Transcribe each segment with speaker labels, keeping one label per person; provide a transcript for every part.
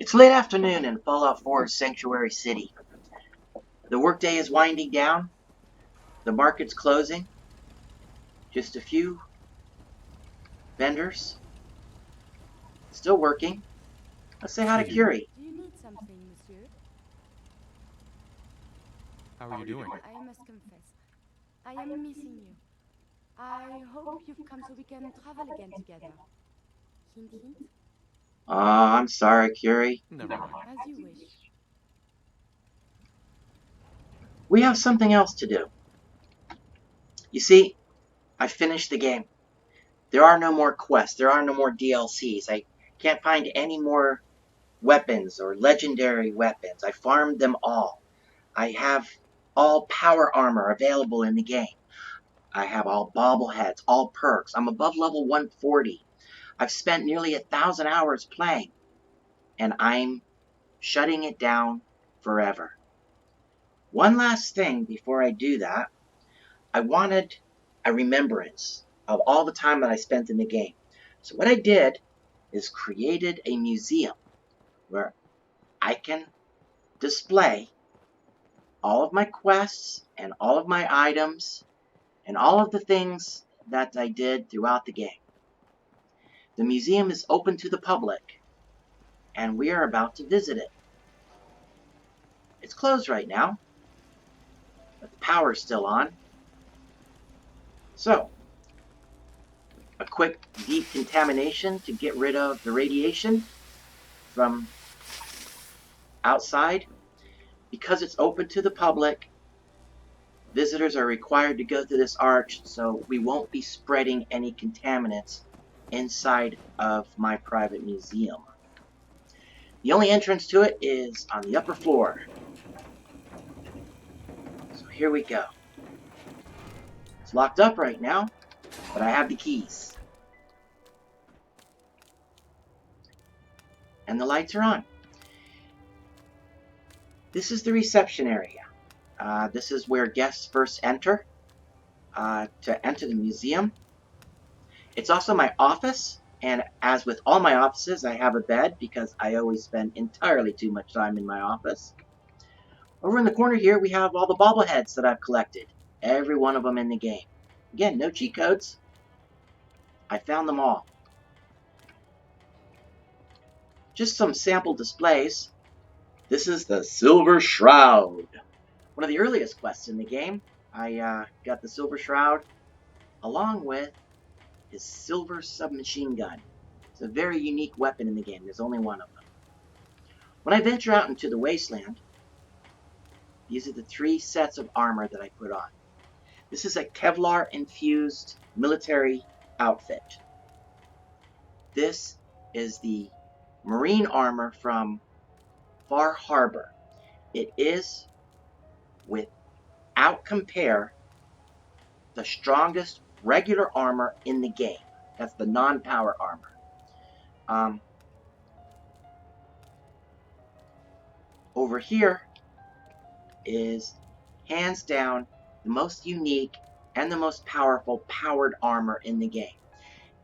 Speaker 1: It's late afternoon in Fallout 4's Sanctuary City. The workday is winding down. The market's closing. Just a few vendors still working. Let's say hi to Curie.
Speaker 2: Do you need something, monsieur?
Speaker 3: How are you doing?
Speaker 2: I must confess, I am missing you. I hope you've come so we can travel again together. Hint, hint.
Speaker 1: Oh, I'm sorry, Curie.
Speaker 3: Never mind.
Speaker 2: As you wish.
Speaker 1: We have something else to do. You see, I finished the game. There are no more quests. There are no more DLCs. I can't find any more weapons or legendary weapons. I farmed them all. I have all power armor available in the game. I have all bobbleheads, all perks. I'm above level 140. I've spent nearly 1,000 hours playing, and I'm shutting it down forever. One last thing before I do that, I wanted a remembrance of all the time that I spent in the game. So what I did is created a museum where I can display all of my quests and all of my items and all of the things that I did throughout the game. The museum is open to the public, and we are about to visit it. It's closed right now, but the power is still on. So, a quick deep contamination to get rid of the radiation from outside. Because it's open to the public, visitors are required to go through this arch, so we won't be spreading any contaminants inside of my private museum. The only entrance to it is on the upper floor. So here we go. It's locked up right now, but I have the keys. And the lights are on. This is the reception area. This is where guests first enter to enter the museum. It's also my office, and as with all my offices, I have a bed because I always spend entirely too much time in my office. Over in the corner here, we have all the bobbleheads that I've collected. Every one of them in the game. Again, no cheat codes. I found them all. Just some sample displays. This is the Silver Shroud. One of the earliest quests in the game. I got the Silver Shroud along with his silver submachine gun. It's a very unique weapon in the game. There's only one of them. When I venture out into the wasteland, these are the 3 sets of armor that I put on. This is a Kevlar-infused military outfit. This is the marine armor from Far Harbor. It is, without compare, the strongest regular armor in the game. That's the non-power armor. Over here is, hands down, the most unique and the most powerful powered armor in the game.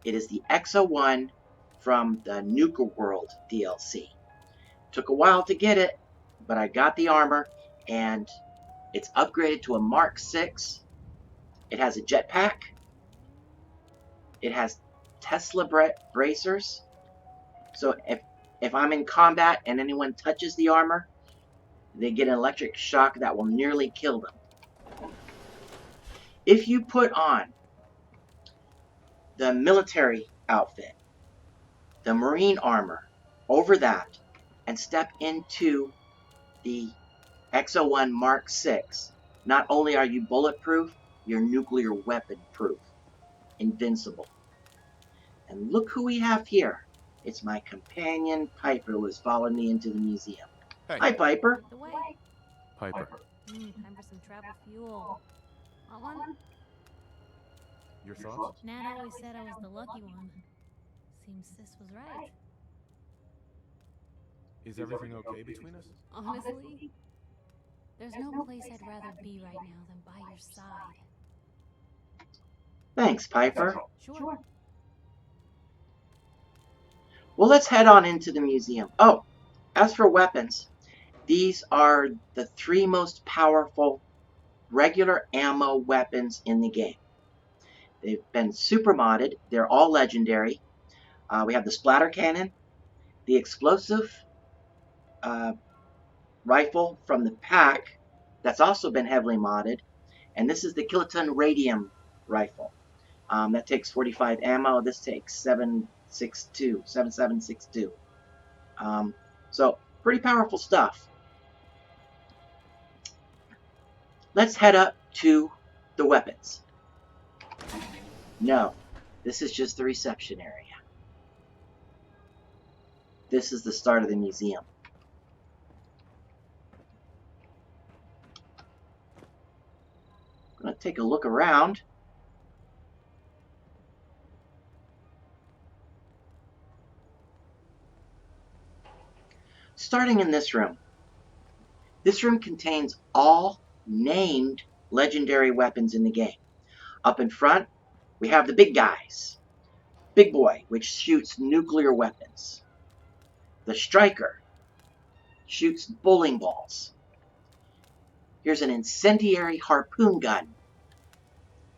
Speaker 1: It is the XO1 from the Nuka World DLC. Took a while to get it, but I got the armor, and it's upgraded to a Mark 6. It has a jetpack. It has Tesla bracers. So if I'm in combat and anyone touches the armor, they get an electric shock that will nearly kill them. If you put on the military outfit, the marine armor over that, and step into the XO1 Mark 6, not only are you bulletproof, you're nuclear weapon proof. Invincible. And look who we have here. It's my companion Piper, who has followed me into the museum.
Speaker 3: Hey.
Speaker 1: Hi, Piper.
Speaker 4: The way.
Speaker 3: Piper,
Speaker 4: Time for some travel fuel. Want one?
Speaker 3: your thoughts?
Speaker 4: Nan always said I was the lucky one. Seems sis was right.
Speaker 3: Is everything okay between us?
Speaker 4: Honestly, there's no place I'd rather be right now than by your side.
Speaker 1: Thanks, Piper.
Speaker 4: Sure.
Speaker 1: Well, let's head on into the museum. Oh, As for weapons, these are the 3 most powerful regular ammo weapons in the game. They've been super modded. They're all legendary. We have the splatter cannon, the explosive rifle from the pack that's also been heavily modded, and this is the kiloton radium rifle. That takes 45 ammo. This takes 7762. So pretty powerful stuff. Let's head up to the weapons. No, this is just the reception area. This is the start of the museum. I'm going to take a look around. Starting in this room. This room contains all named legendary weapons in the game. Up in front, we have the big guys. Big Boy, which shoots nuclear weapons. The Striker shoots bowling balls. Here's an incendiary harpoon gun.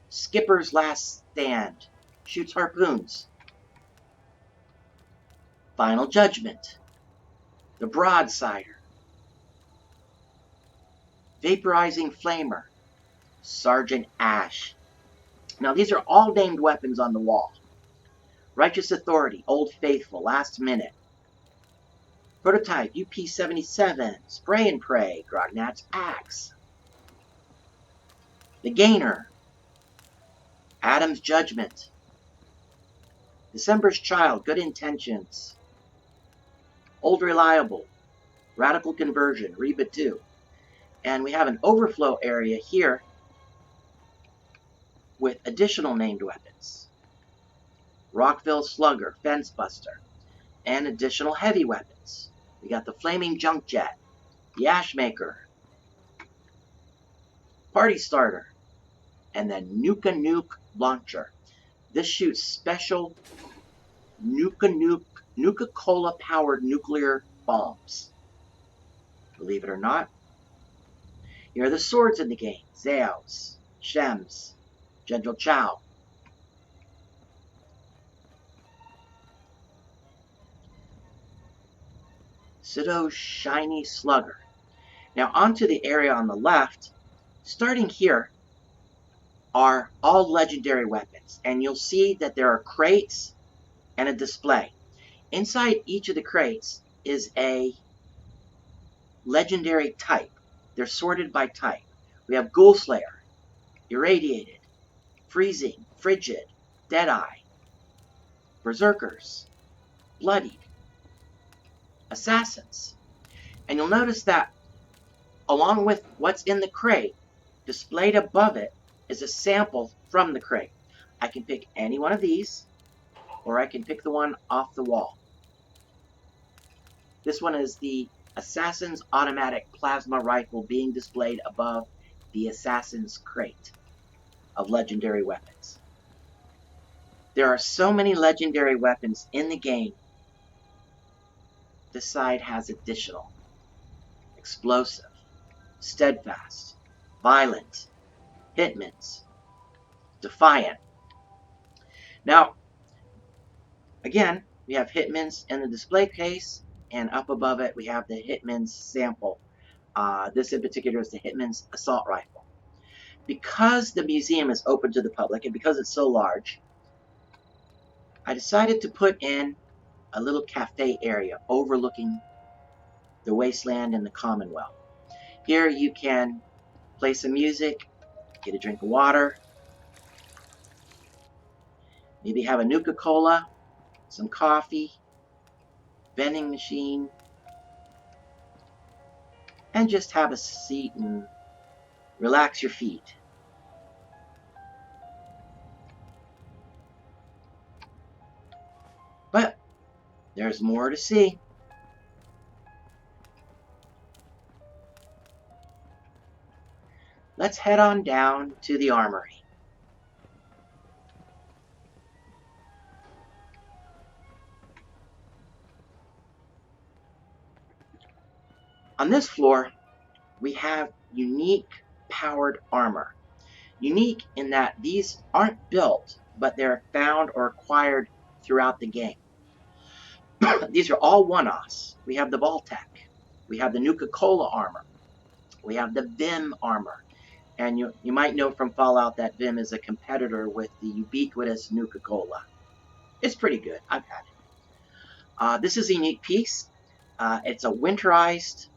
Speaker 1: Skipper's Last Stand shoots harpoons. Final Judgment. The Broadsider. Vaporizing Flamer. Sergeant Ash. Now these are all named weapons on the wall. Righteous Authority, Old Faithful, Last Minute. Prototype, UP-77, Spray and Pray, Grognat's Axe. The Gainer, Adam's Judgment. December's Child, Good Intentions. Old Reliable, Radical Conversion, Reba 2. And we have an overflow area here with additional named weapons. Rockville Slugger, Fence Buster, and additional heavy weapons. We got the Flaming Junk Jet, the Ashmaker, Party Starter, and the Nuka Launcher. This shoots special Nuka-Cola powered nuclear bombs. Believe it or not. Here are the swords in the game. Zeos, Shems, General Chow. Sido's Shiny Slugger. Now onto the area on the left. Starting here are all legendary weapons. And you'll see that there are crates and a display. Inside each of the crates is a legendary type. They're sorted by type. We have Ghoul Slayer, Irradiated, Freezing, Frigid, Deadeye, Berserkers, Bloodied, Assassins. And you'll notice that along with what's in the crate, displayed above it is a sample from the crate. I can pick any one of these, or I can pick the one off the wall. This one is the Assassin's Automatic Plasma Rifle being displayed above the Assassin's Crate of legendary weapons. There are so many legendary weapons in the game. This side has additional. Explosive, Steadfast, Violent, Hitman's, Defiant. Now, again, we have Hitman's in the display case, and up above it we have the Hitman's sample. This in particular is the Hitman's Assault Rifle. Because the museum is open to the public, and because it's so large, I decided to put in a little cafe area overlooking the wasteland and the Commonwealth. Here you can play some music, get a drink of water, maybe have a Nuka-Cola, some coffee, vending machine, and just have a seat and relax your feet. But there's more to see. Let's head on down to the armory. On this floor, we have unique powered armor. Unique in that these aren't built, but they're found or acquired throughout the game. These are all one-offs. We have the Vault-Tec. We have the Nuka-Cola armor. We have the Vim armor. And you might know from Fallout that Vim is a competitor with the ubiquitous Nuka-Cola. It's pretty good. I've had it. This is a unique piece. It's a winterized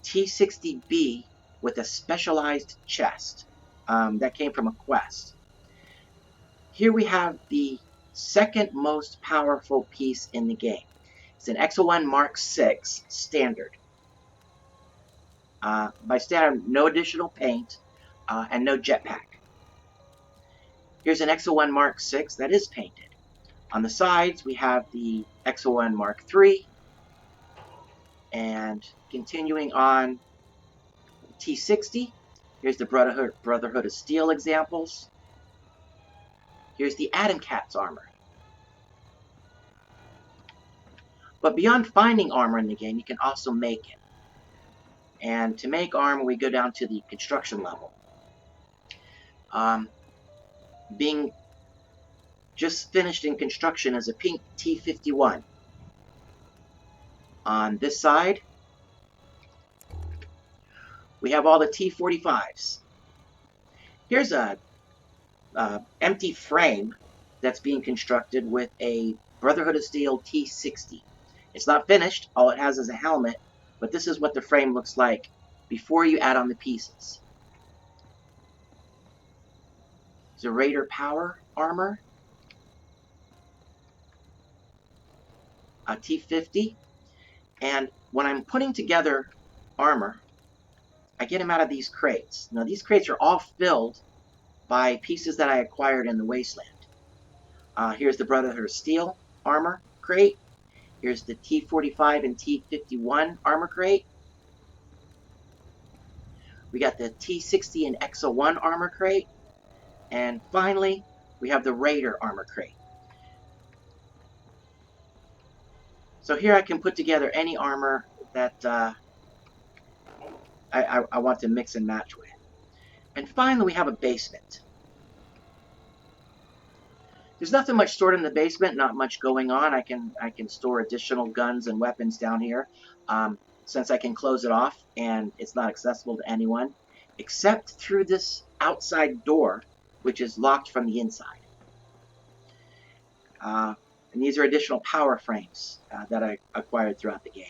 Speaker 1: T60B with a specialized chest that came from a quest. Here we have the second most powerful piece in the game. It's an XO1 Mark VI standard. By standard, no additional paint and no jetpack. Here's an XO1 Mark VI that is painted. On the sides, we have the XO1 Mark III. And continuing on T60, here's the Brotherhood of Steel examples. Here's the Atom Cat's armor. But beyond finding armor in the game, you can also make it. And to make armor, we go down to the construction level. Being just finished in construction is a pink T51. On this side, we have all the T45s. Here's a empty frame that's being constructed with a Brotherhood of Steel T60. It's not finished, all it has is a helmet, but this is what the frame looks like before you add on the pieces. There's a Raider Power armor, a T50, and when I'm putting together armor, I get them out of these crates. Now these crates are all filled by pieces that I acquired in the Wasteland. Here's the Brotherhood of Steel armor crate. Here's the T45 and T51 armor crate. We got the T60 and XO1 armor crate. And finally, we have the Raider armor crate. So here I can put together any armor that I want to mix and match with. And finally, we have a basement. There's nothing much stored in the basement, not much going on. I can store additional guns and weapons down here, since I can close it off and it's not accessible to anyone, except through this outside door, which is locked from the inside. And these are additional power frames that I acquired throughout the game.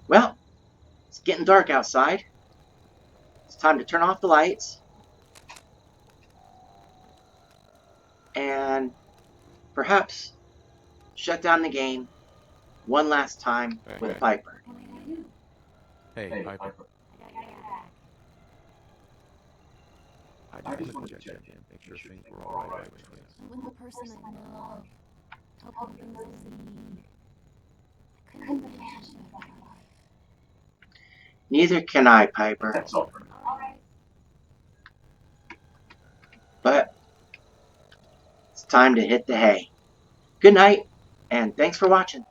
Speaker 1: Well, it's getting dark outside. It's time to turn off the lights and perhaps shut down the game one last time with Piper.
Speaker 3: Hey, Piper. I just want to check in, make sure things were all right between us.
Speaker 4: When the person I love told me things I need, I couldn't imagine it my life.
Speaker 1: Neither can I, Piper. But it's time to hit the hay. Good night, and thanks for watching.